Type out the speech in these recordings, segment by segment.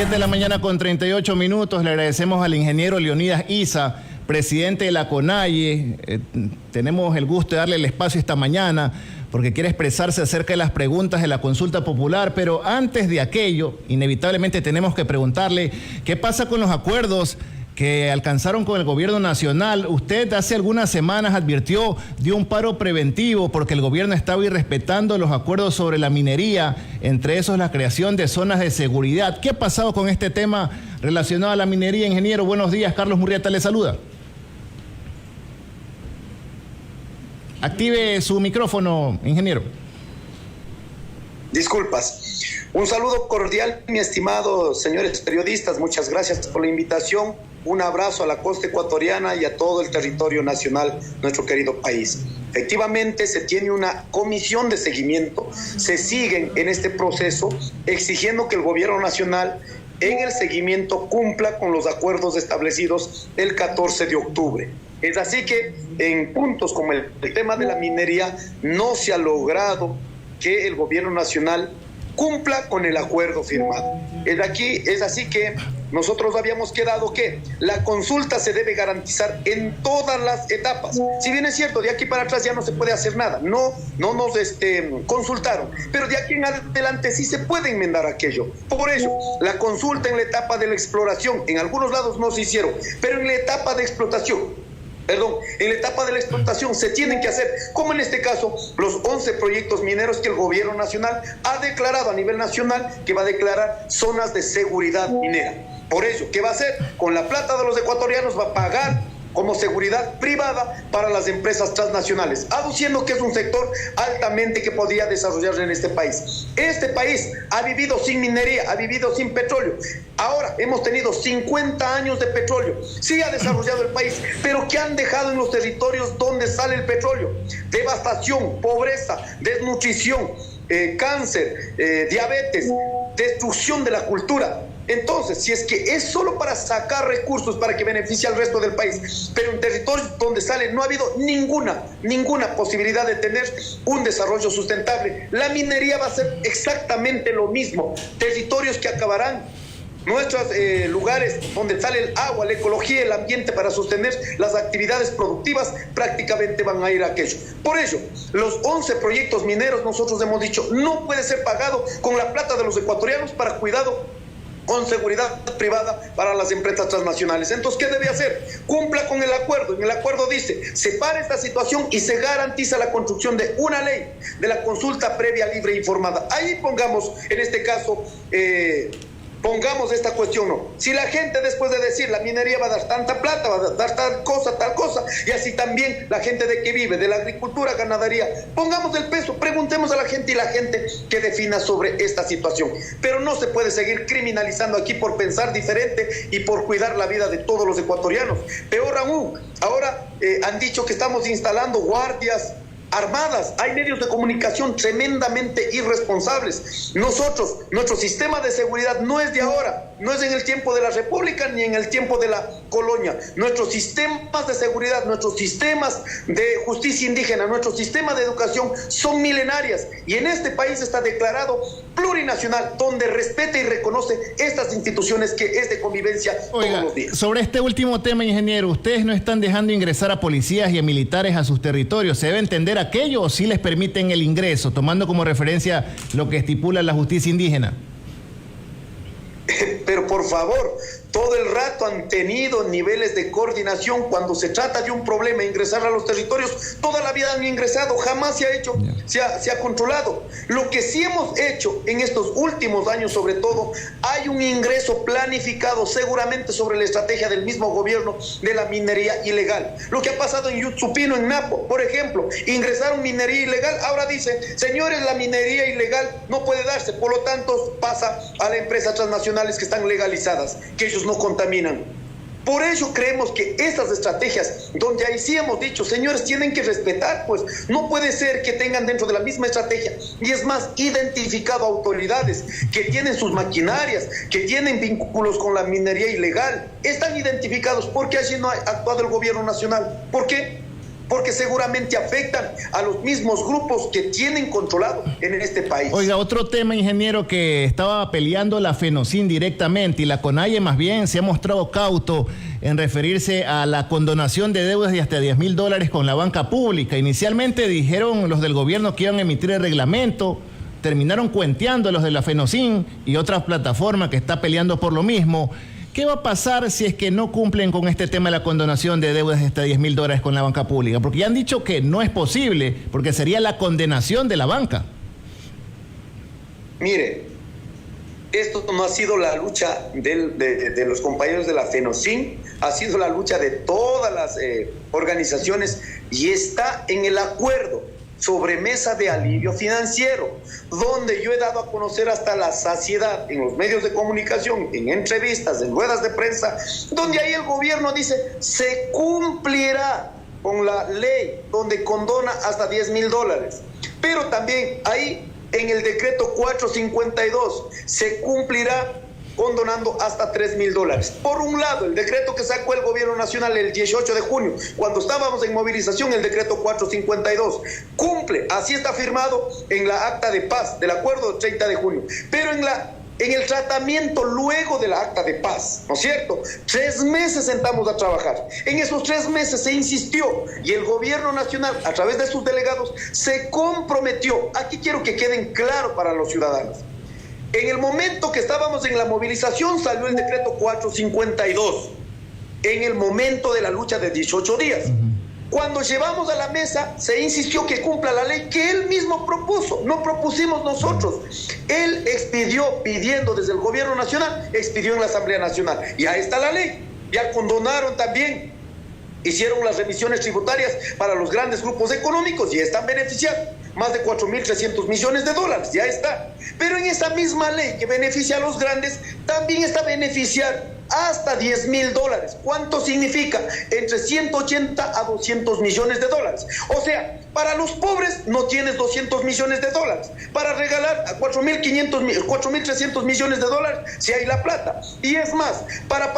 7 de la mañana con 38 minutos. Le agradecemos al ingeniero Leonidas Isa, presidente de la CONAIE. Tenemos el gusto de darle el espacio esta mañana porque quiere expresarse acerca de las preguntas de la consulta popular, pero antes de aquello, inevitablemente tenemos que preguntarle qué pasa con los acuerdos que alcanzaron con el gobierno nacional. Usted hace algunas semanas advirtió de un paro preventivo porque el gobierno estaba irrespetando los acuerdos sobre la minería, entre esos la creación de zonas de seguridad. ¿Qué ha pasado con este tema relacionado a la minería, ingeniero? Buenos días, Carlos Murrieta le saluda. Active su micrófono, ingeniero. Disculpas. Un saludo cordial, mi estimado señores periodistas. Muchas gracias por la invitación. Un abrazo a la costa ecuatoriana y a todo el territorio nacional, nuestro querido país. Efectivamente, se tiene una comisión de seguimiento. Se siguen en este proceso exigiendo que el gobierno nacional en el seguimiento cumpla con los acuerdos establecidos el 14 de octubre. Es así que en puntos como el tema de la minería no se ha logrado que el gobierno nacional cumpla con el acuerdo firmado. Es así que nosotros habíamos quedado que la consulta se debe garantizar en todas las etapas. Si bien es cierto, de aquí para atrás ya no se puede hacer nada, no nos consultaron, pero de aquí en adelante sí se puede enmendar aquello. Por ello, la consulta en la etapa de la exploración, en algunos lados no se hicieron, pero en la etapa de explotación, en la etapa de la explotación se tienen que hacer, como en este caso, los 11 proyectos mineros que el gobierno nacional ha declarado a nivel nacional que va a declarar zonas de seguridad minera. Por ello, ¿qué va a hacer? Con la plata de los ecuatorianos va a pagar como seguridad privada para las empresas transnacionales, aduciendo que es un sector altamente que podría desarrollarse en este país. Este país ha vivido sin minería, ha vivido sin petróleo. Ahora hemos tenido 50 años de petróleo. Sí ha desarrollado el país, pero ¿qué han dejado en los territorios donde sale el petróleo? Devastación, pobreza, desnutrición, cáncer, diabetes, destrucción de la cultura. Entonces, si es que es solo para sacar recursos para que beneficie al resto del país, pero en territorios donde sale no ha habido ninguna posibilidad de tener un desarrollo sustentable, la minería va a ser exactamente lo mismo. Territorios que acabarán, nuestros lugares donde sale el agua, la ecología, el ambiente para sostener las actividades productivas, prácticamente van a ir a aquello. Por ello, los 11 proyectos mineros, nosotros hemos dicho, no puede ser pagado con la plata de los ecuatorianos para cuidado con seguridad privada para las empresas transnacionales. Entonces, ¿qué debe hacer? Cumpla con el acuerdo. En el acuerdo dice, separa esta situación y se garantiza la construcción de una ley de la consulta previa, libre e informada. Ahí pongamos, en este caso, pongamos esta cuestión, ¿no? Si la gente después de decir la minería va a dar tanta plata, va a dar tal cosa, y así también la gente de que vive, de la agricultura, ganadería, pongamos el peso, preguntemos a la gente y la gente que defina sobre esta situación. Pero no se puede seguir criminalizando aquí por pensar diferente y por cuidar la vida de todos los ecuatorianos. Peor aún, ahora han dicho que estamos instalando guardias armadas. Hay medios de comunicación tremendamente irresponsables. Nuestro sistema de seguridad no es de ahora, no es en el tiempo de la República ni en el tiempo de la colonia. Nuestros sistemas de seguridad, nuestros sistemas de justicia indígena, nuestro sistema de educación son milenarias y en este país está declarado plurinacional, donde respeta y reconoce estas instituciones que es de convivencia. Oiga, todos los días. Sobre este último tema, ingeniero, ustedes no están dejando ingresar a policías y a militares a sus territorios. ¿Se debe entender aquello o sí les permiten el ingreso, tomando como referencia lo que estipula la justicia indígena? Pero por favor, todo el rato han tenido niveles de coordinación cuando se trata de un problema, ingresar a los territorios, toda la vida han ingresado, jamás se ha hecho, se ha controlado. Lo que sí hemos hecho en estos últimos años, sobre todo, hay un ingreso planificado seguramente sobre la estrategia del mismo gobierno de la minería ilegal. Lo que ha pasado en Yutsupino, en Napo, por ejemplo, ingresaron minería ilegal, ahora dicen, señores, la minería ilegal no puede darse, por lo tanto pasa a las empresas transnacionales que están legalizadas, que ellos no contaminan. Por ello creemos que estas estrategias, donde ahí sí hemos dicho, señores, tienen que respetar, pues no puede ser que tengan dentro de la misma estrategia, y es más, identificado autoridades que tienen sus maquinarias, que tienen vínculos con la minería ilegal, están identificados porque allí no ha actuado el gobierno nacional. ¿Por qué? porque seguramente afectan a los mismos grupos que tienen controlado en este país. Oiga, otro tema, ingeniero, que estaba peleando la FENOCIN directamente y la CONAIE más bien se ha mostrado cauto en referirse a la condonación de deudas de hasta $10,000 con la banca pública. Inicialmente dijeron los del gobierno que iban a emitir el reglamento, terminaron cuenteando los de la FENOCIN y otra plataforma que está peleando por lo mismo. ¿Qué va a pasar si es que no cumplen con este tema de la condonación de deudas de hasta $10,000 con la banca pública? Porque ya han dicho que no es posible, porque sería la condenación de la banca. Mire, esto no ha sido la lucha de los compañeros de la FENOCIN, ha sido la lucha de todas las organizaciones y está en el acuerdo sobre mesa de alivio financiero, donde yo he dado a conocer hasta la saciedad en los medios de comunicación, en entrevistas, en ruedas de prensa, donde ahí el gobierno dice, se cumplirá con la ley donde condona hasta $10,000, pero también ahí en el decreto 452 se cumplirá condonando hasta $3,000. Por un lado, el decreto que sacó el gobierno nacional el 18 de junio, cuando estábamos en movilización, el decreto 452, cumple, así está firmado en la acta de paz del acuerdo del 30 de junio, pero en el tratamiento luego de la acta de paz, ¿no es cierto? 3 meses sentamos a trabajar. En esos 3 meses se insistió y el gobierno nacional, a través de sus delegados, se comprometió. Aquí quiero que queden claro para los ciudadanos. En el momento que estábamos en la movilización salió el decreto 452, en el momento de la lucha de 18 días. Cuando llevamos a la mesa, se insistió que cumpla la ley que él mismo propuso, no propusimos nosotros. Él expidió, pidiendo desde el gobierno nacional, expidió en la Asamblea Nacional. Y ahí está la ley, ya condonaron también, hicieron las remisiones tributarias para los grandes grupos económicos y están beneficiados. Más de $4,300 millones, ya está. Pero en esa misma ley que beneficia a los grandes, también está beneficiar hasta $10,000. ¿Cuánto significa? Entre 180 a 200 millones de dólares. O sea, para los pobres no tienes 200 millones de dólares. Para regalar a 4,300 millones de dólares, si hay la plata. Y es más, para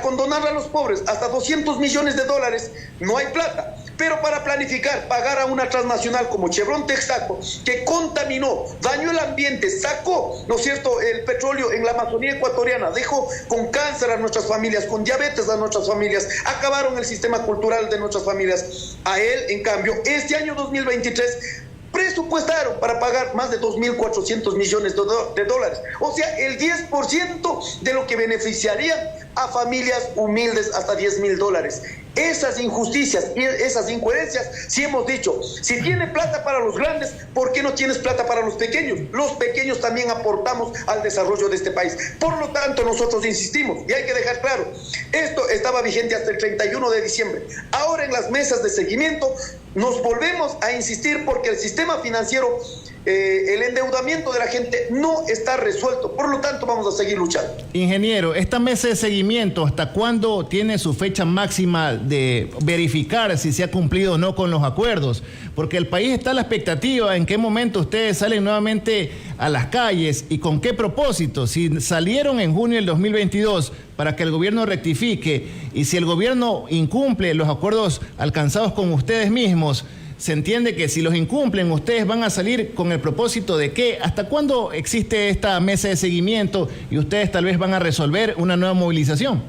condonar a los pobres hasta 200 millones de dólares, no hay plata. Pero para planificar, pagar a una transnacional como Chevron Texaco, que contaminó, dañó el ambiente, sacó, ¿no es cierto?, el petróleo en la Amazonía ecuatoriana, dejó con cáncer a nuestras familias, con diabetes a nuestras familias, acabaron el sistema cultural de nuestras familias. A él, en cambio, este año 2023, presupuestaron para pagar más de 2,400 millones de dólares. O sea, el 10% de lo que beneficiaría a familias humildes hasta $10,000. Esas injusticias y esas incoherencias, si hemos dicho, si tiene plata para los grandes, ¿por qué no tienes plata para los pequeños? Los pequeños también aportamos al desarrollo de este país. Por lo tanto, nosotros insistimos, y hay que dejar claro, esto estaba vigente hasta el 31 de diciembre. Ahora en las mesas de seguimiento nos volvemos a insistir porque el sistema financiero, el endeudamiento de la gente no está resuelto. Por lo tanto, vamos a seguir luchando. Ingeniero, esta mesa de seguimiento, ¿hasta cuándo tiene su fecha máxima de verificar si se ha cumplido o no con los acuerdos? Porque el país está a la expectativa en qué momento ustedes salen nuevamente a las calles y con qué propósito. Si salieron en junio del 2022 para que el gobierno rectifique y si el gobierno incumple los acuerdos alcanzados con ustedes mismos, se entiende que si los incumplen, ustedes van a salir con el propósito de que ¿hasta cuándo existe esta mesa de seguimiento y ustedes tal vez van a resolver una nueva movilización?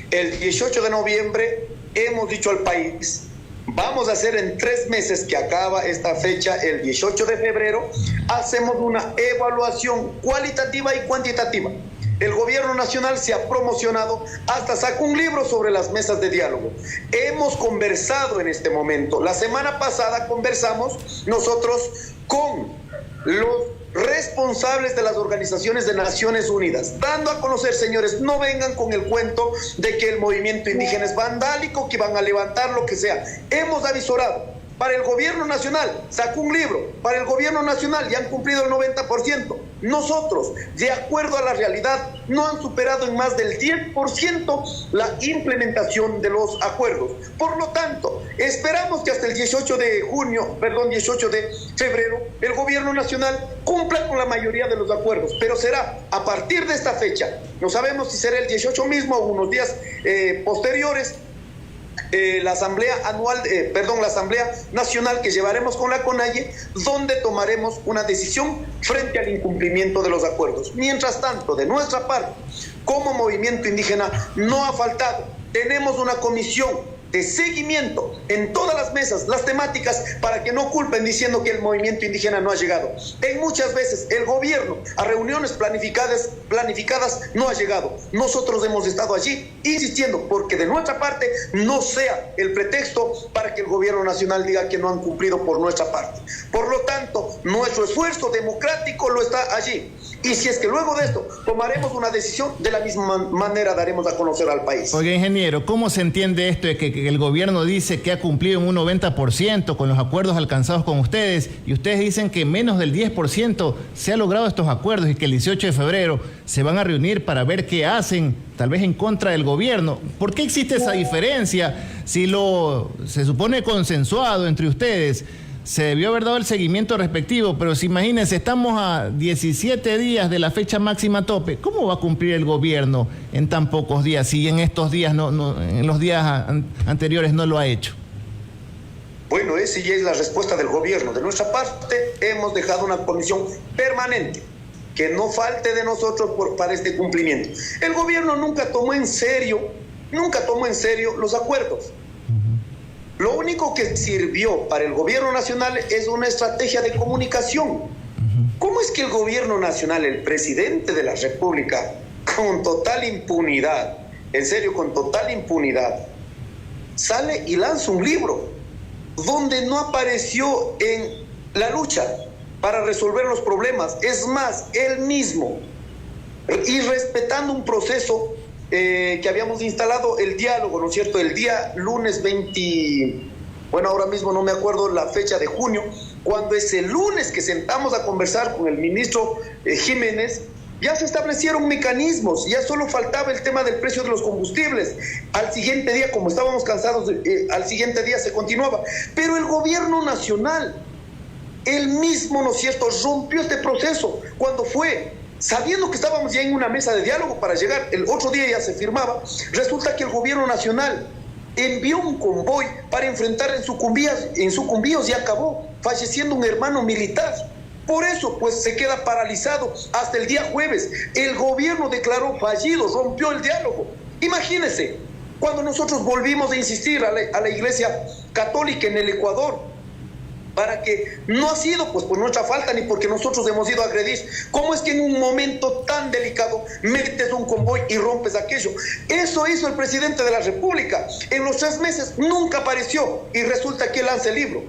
El 18 de noviembre hemos dicho al país, vamos a hacer en 3 meses que acaba esta fecha, el 18 de febrero, hacemos una evaluación cualitativa y cuantitativa. El gobierno nacional se ha promocionado, hasta sacó un libro sobre las mesas de diálogo. Hemos conversado en este momento. La semana pasada conversamos nosotros con los responsables de las organizaciones de Naciones Unidas, dando a conocer, señores, no vengan con el cuento de que el movimiento indígena es vandálico, que van a levantar lo que sea. Hemos avisorado. Para el gobierno nacional, sacó un libro, para el gobierno nacional ya han cumplido el 90%. Nosotros, de acuerdo a la realidad, no han superado en más del 10% la implementación de los acuerdos. Por lo tanto, esperamos que hasta el 18 de febrero, el gobierno nacional cumpla con la mayoría de los acuerdos, pero será a partir de esta fecha, no sabemos si será el 18 mismo o unos días posteriores, la Asamblea Nacional que llevaremos con la CONAIE, donde tomaremos una decisión frente al incumplimiento de los acuerdos. Mientras tanto, de nuestra parte, como movimiento indígena, no ha faltado. Tenemos una comisión de seguimiento en todas las mesas, las temáticas, para que no culpen diciendo que el movimiento indígena no ha llegado. En muchas veces el gobierno a reuniones planificadas no ha llegado. Nosotros hemos estado allí insistiendo porque de nuestra parte no sea el pretexto para que el gobierno nacional diga que no han cumplido por nuestra parte. Por lo tanto, nuestro esfuerzo democrático lo está allí. Y si es que luego de esto tomaremos una decisión, de la misma manera daremos a conocer al país. Oiga, ingeniero, ¿cómo se entiende esto de que el gobierno dice que ha cumplido en un 90% con los acuerdos alcanzados con ustedes y ustedes dicen que menos del 10% se ha logrado estos acuerdos y que el 18 de febrero se van a reunir para ver qué hacen, tal vez en contra del gobierno? ¿Por qué existe esa diferencia si se supone consensuado entre ustedes? Se debió haber dado el seguimiento respectivo, pero si imagínense, estamos a 17 días de la fecha máxima tope. ¿Cómo va a cumplir el gobierno en tan pocos días si en estos días en los días anteriores no lo ha hecho? Bueno, esa ya es la respuesta del gobierno. De nuestra parte, hemos dejado una comisión permanente que no falte de nosotros para este cumplimiento. El gobierno nunca tomó en serio los acuerdos. Lo único que sirvió para el gobierno nacional es una estrategia de comunicación. ¿Cómo es que el gobierno nacional, el presidente de la República, con total impunidad, en serio, con total impunidad, sale y lanza un libro donde no apareció en la lucha para resolver los problemas? Es más, él mismo, y respetando un proceso que habíamos instalado, el diálogo, ¿no es cierto? El día lunes 20, bueno, ahora mismo no me acuerdo la fecha de junio, cuando ese lunes que sentamos a conversar con el ministro Jiménez, ya se establecieron mecanismos, ya solo faltaba el tema del precio de los combustibles. Al siguiente día, como estábamos cansados, al siguiente día se continuaba. Pero el gobierno nacional, él mismo, ¿no es cierto?, rompió este proceso cuando fue, sabiendo que estábamos ya en una mesa de diálogo para llegar, el otro día ya se firmaba. Resulta que el gobierno nacional envió un convoy para enfrentar en Sucumbíos y acabó falleciendo un hermano militar. Por eso, pues, se queda paralizado hasta el día jueves. El gobierno declaró fallido, rompió el diálogo. Imagínense, cuando nosotros volvimos a insistir a la Iglesia Católica en el Ecuador, para que no ha sido pues por nuestra falta ni porque nosotros hemos ido a agredir. ¿Cómo es que en un momento tan delicado metes un convoy y rompes aquello? Eso hizo el presidente de la República. En los 3 meses nunca apareció y resulta que lanza el libro.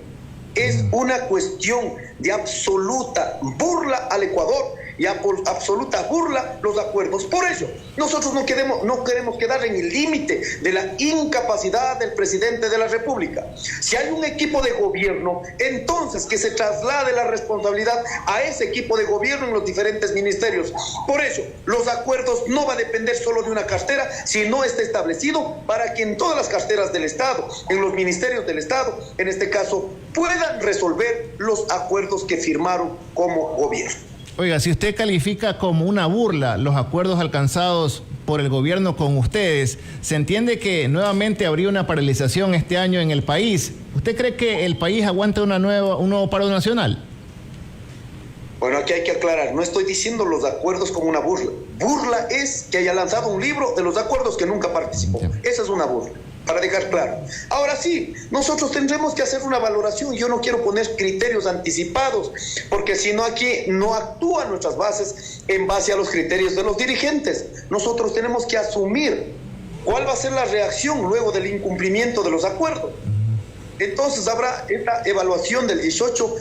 Es una cuestión de absoluta burla al Ecuador y absoluta burla los acuerdos. Por ello, nosotros no queremos quedar en el límite de la incapacidad del presidente de la República. Si hay un equipo de gobierno, entonces que se traslade la responsabilidad a ese equipo de gobierno en los diferentes ministerios. Por ello, los acuerdos no va a depender solo de una cartera, sino está establecido para que en todas las carteras del Estado, en los ministerios del Estado, en este caso, puedan resolver los acuerdos que firmaron como gobierno. Oiga, si usted califica como una burla los acuerdos alcanzados por el gobierno con ustedes, ¿se entiende que nuevamente habría una paralización este año en el país? ¿Usted cree que el país aguanta un nuevo paro nacional? Bueno, aquí hay que aclarar, no estoy diciendo los acuerdos como una burla. Burla es que haya lanzado un libro de los acuerdos que nunca participó. Esa es una burla, para dejar claro. Ahora sí, nosotros tendremos que hacer una valoración. Yo no quiero poner criterios anticipados, porque si no, aquí no actúan nuestras bases en base a los criterios de los dirigentes. Nosotros tenemos que asumir cuál va a ser la reacción luego del incumplimiento de los acuerdos. Entonces habrá esta evaluación del 18,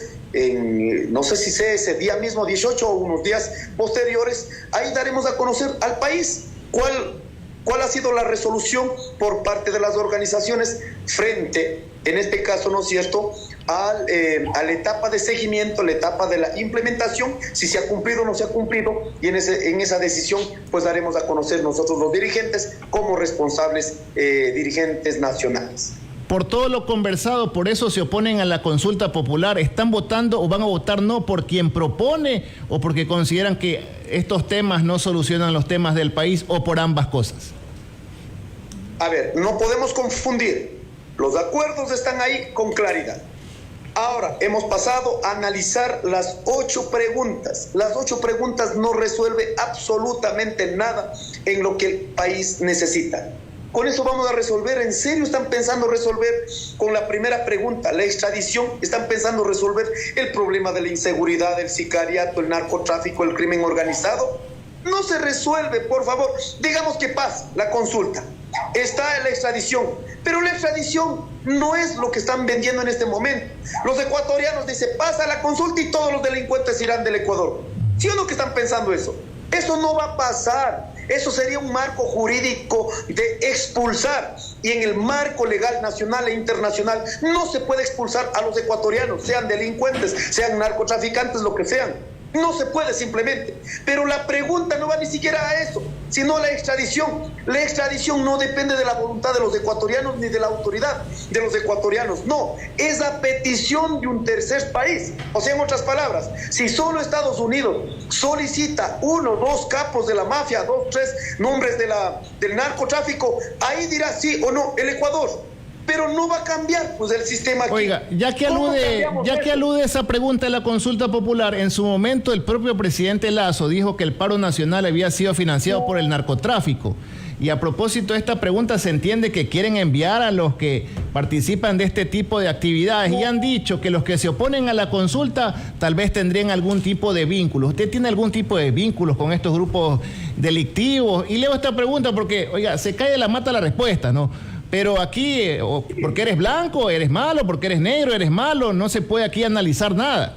no sé si sea ese día mismo 18 o unos días posteriores. Ahí daremos a conocer al país cuál ha sido la resolución por parte de las organizaciones frente, en este caso, ¿no es cierto?, a la etapa de seguimiento, la etapa de la implementación, si se ha cumplido o no se ha cumplido, y en esa decisión pues daremos a conocer nosotros los dirigentes como responsables dirigentes nacionales. Por todo lo conversado, por eso se oponen a la consulta popular. ¿Están votando o van a votar no por quien propone o porque consideran que estos temas no solucionan los temas del país o por ambas cosas? A ver, no podemos confundir Los acuerdos están ahí con claridad. Ahora, hemos pasado a analizar las 8 preguntas. Las 8 preguntas no resuelven absolutamente nada en lo que el país necesita. Con eso vamos a resolver. ¿En serio están pensando resolver con la primera pregunta, la extradición? ¿Están pensando resolver el problema de la inseguridad, el sicariato, el narcotráfico, el crimen organizado? No se resuelve, por favor. Digamos que pasa la consulta. Está la extradición, pero la extradición no es lo que están vendiendo en este momento. Los ecuatorianos dicen, pasa la consulta y todos los delincuentes irán del Ecuador. ¿Sí o no que están pensando eso? Eso no va a pasar. Eso sería un marco jurídico de expulsar. Y en el marco legal nacional e internacional no se puede expulsar a los ecuatorianos, sean delincuentes, sean narcotraficantes, lo que sean. No se puede simplemente. Pero la pregunta no va ni siquiera a eso, sino a la extradición. La extradición no depende de la voluntad de los ecuatorianos ni de la autoridad de los ecuatorianos. No, es a petición de un tercer país. O sea, en otras palabras, si solo Estados Unidos solicita 1, 2 capos de la mafia, 2, 3 nombres del narcotráfico, ahí dirá sí o no el Ecuador. Pero no va a cambiar pues el sistema aquí. Oiga, ya que alude esa pregunta de la consulta popular, en su momento el propio presidente Lasso dijo que el paro nacional había sido financiado por el narcotráfico. Y a propósito de esta pregunta, se entiende que quieren enviar a los que participan de este tipo de actividades y han dicho que los que se oponen a la consulta tal vez tendrían algún tipo de vínculos. ¿Usted tiene algún tipo de vínculos con estos grupos delictivos? Y leo esta pregunta porque, oiga, se cae de la mata la respuesta, ¿no? Pero aquí, porque eres blanco, eres malo, porque eres negro, eres malo, no se puede aquí analizar nada.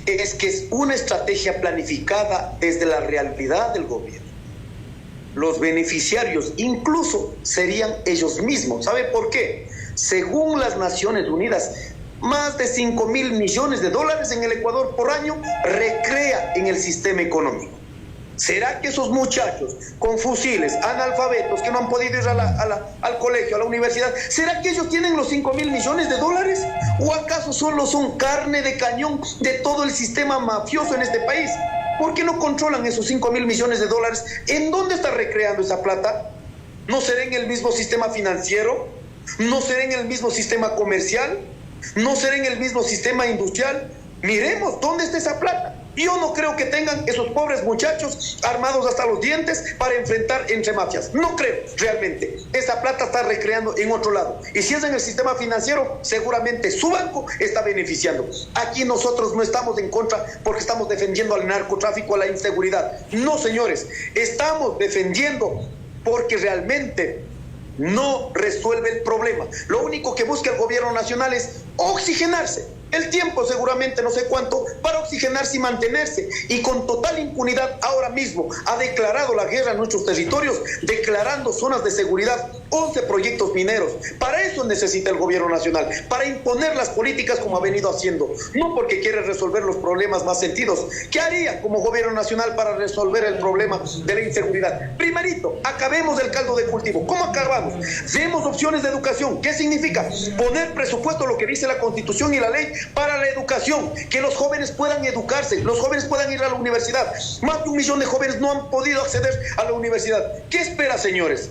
Es que es una estrategia planificada desde la realidad del gobierno. Los beneficiarios incluso serían ellos mismos. ¿Sabe por qué? Según las Naciones Unidas, más de 5.000 millones de dólares en el Ecuador por año recrea en el sistema económico. ¿Será que esos muchachos con fusiles, analfabetos, que no han podido ir al colegio, a la universidad, será que ellos tienen los 5.000 millones de dólares? ¿O acaso solo son carne de cañón de todo el sistema mafioso en este país? ¿Por qué no controlan esos 5.000 millones de dólares? ¿En dónde está recreando esa plata? ¿No será en el mismo sistema financiero? ¿No será en el mismo sistema comercial? ¿No será en el mismo sistema industrial? Miremos, ¿dónde está esa plata? Yo no creo que tengan esos pobres muchachos armados hasta los dientes para enfrentar entre mafias. No creo, realmente. Esa plata está recreando en otro lado. Y si es en el sistema financiero, seguramente su banco está beneficiando. Aquí nosotros no estamos en contra porque estamos defendiendo al narcotráfico, a la inseguridad. No, señores, estamos defendiendo porque realmente no resuelve el problema. Lo único que busca el gobierno nacional es oxigenarse. El tiempo seguramente no sé cuánto para oxigenarse y mantenerse, y con total impunidad ahora mismo ha declarado la guerra en nuestros territorios, declarando zonas de seguridad, 11 proyectos mineros. Para eso necesita el gobierno nacional, para imponer las políticas como ha venido haciendo, no porque quiere resolver los problemas más sentidos. ¿Qué haría como gobierno nacional para resolver el problema de la inseguridad? Primerito, acabemos el caldo de cultivo. ¿Cómo acabamos? Demos opciones de educación. ¿Qué significa? Poner presupuesto, lo que dice la Constitución y la ley, para la educación, que los jóvenes puedan educarse, los jóvenes puedan ir a la universidad. Más de 1 millón de jóvenes no han podido acceder a la universidad. ¿Qué espera, señores?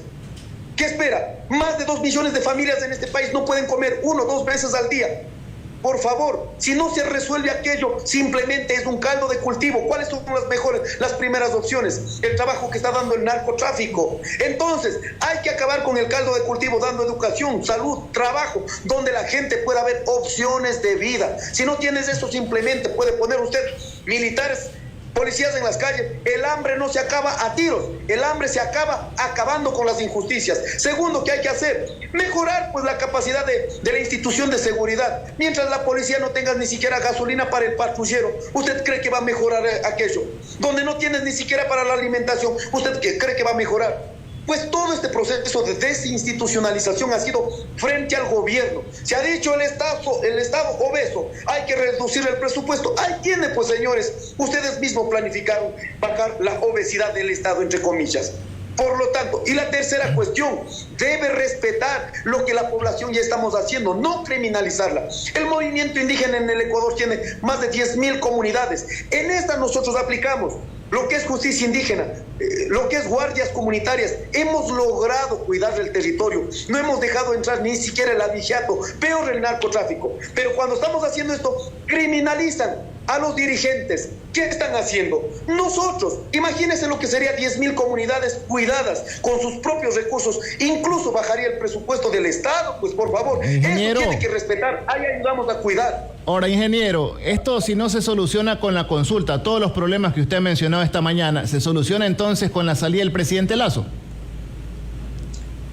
¿Qué espera? Más de 2 millones de familias en este país no pueden comer 1 o 2 veces al día. Por favor, si no se resuelve aquello, simplemente es un caldo de cultivo. ¿Cuáles son las primeras opciones? El trabajo que está dando el narcotráfico. Entonces, hay que acabar con el caldo de cultivo, dando educación, salud, trabajo, donde la gente pueda ver opciones de vida. Si no tienes eso, simplemente puede poner usted militares, policías en las calles. El hambre no se acaba a tiros, el hambre se acaba acabando con las injusticias. Segundo, ¿qué hay que hacer? Mejorar pues la capacidad de la institución de seguridad. Mientras la policía no tenga ni siquiera gasolina para el patrullero, ¿usted cree que va a mejorar aquello? Donde no tienes ni siquiera para la alimentación, ¿usted cree que va a mejorar? Pues todo este proceso de desinstitucionalización ha sido frente al gobierno. Se ha dicho el Estado obeso, hay que reducir el presupuesto. Ahí tiene, pues señores, ustedes mismos planificaron bajar la obesidad del Estado, entre comillas. Por lo tanto, y la tercera cuestión, debe respetar lo que la población ya estamos haciendo, no criminalizarla. El movimiento indígena en el Ecuador tiene más de 10.000 comunidades. En esta nosotros aplicamos lo que es justicia indígena, lo que es guardias comunitarias. Hemos logrado cuidar el territorio, no hemos dejado entrar ni siquiera el abigeato, peor el narcotráfico. Pero cuando estamos haciendo esto, criminalizan a los dirigentes. ¿Qué están haciendo? Nosotros, imagínense lo que sería 10.000 comunidades cuidadas con sus propios recursos, incluso bajaría el presupuesto del Estado, pues por favor, ingeniero, eso tiene que respetar, ahí ayudamos a cuidar. Ahora, ingeniero, esto si no se soluciona con la consulta, todos los problemas que usted ha mencionado esta mañana, ¿se soluciona entonces con la salida del presidente Lasso?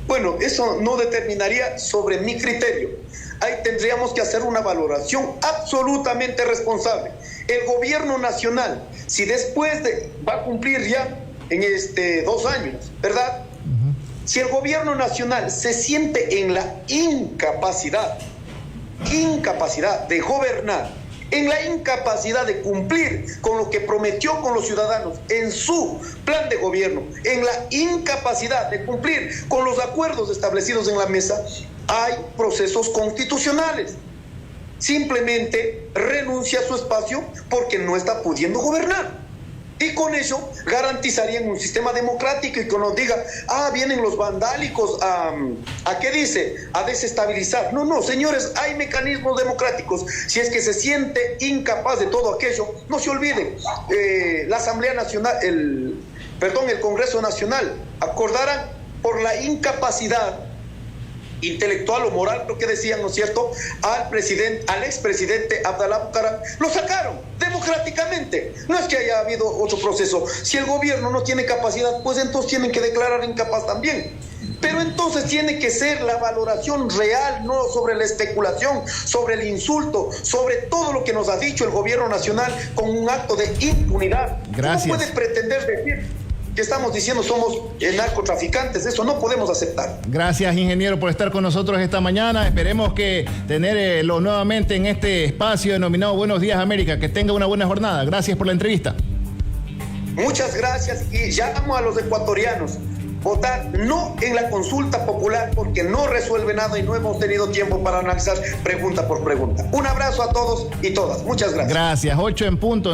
Bueno, eso no determinaría sobre mi criterio. Ahí tendríamos que hacer una valoración absolutamente responsable. El gobierno nacional, si después va a cumplir ya en 2 años, ¿verdad? Si el gobierno nacional se siente en la incapacidad de gobernar, en la incapacidad de cumplir con lo que prometió con los ciudadanos en su plan de gobierno, en la incapacidad de cumplir con los acuerdos establecidos en la mesa, hay procesos constitucionales. Simplemente renuncia a su espacio porque no está pudiendo gobernar. Y con eso garantizarían un sistema democrático y que nos diga, vienen los vandálicos ¿a qué dice? A desestabilizar. No, señores, hay mecanismos democráticos. Si es que se siente incapaz de todo aquello, no se olviden, la Asamblea Nacional, el Congreso Nacional acordará por la incapacidad intelectual o moral, lo que decían, ¿no es cierto?, al expresidente Abdalá Bucaram, lo sacaron democráticamente. No es que haya habido otro proceso. Si el gobierno no tiene capacidad, pues entonces tienen que declarar incapaz también. Pero entonces tiene que ser la valoración real, no sobre la especulación, sobre el insulto, sobre todo lo que nos ha dicho el gobierno nacional con un acto de impunidad. Gracias. No puede pretender decir que estamos diciendo somos narcotraficantes. Eso no podemos aceptar. Gracias, ingeniero, por estar con nosotros esta mañana. Esperemos que tenerlo nuevamente en este espacio denominado Buenos Días América. Que tenga una buena jornada. Gracias por la entrevista. Muchas gracias y llamo a los ecuatorianos votar no en la consulta popular porque no resuelve nada y no hemos tenido tiempo para analizar pregunta por pregunta. Un abrazo a todos y todas. Muchas gracias. Gracias. 8 en punto.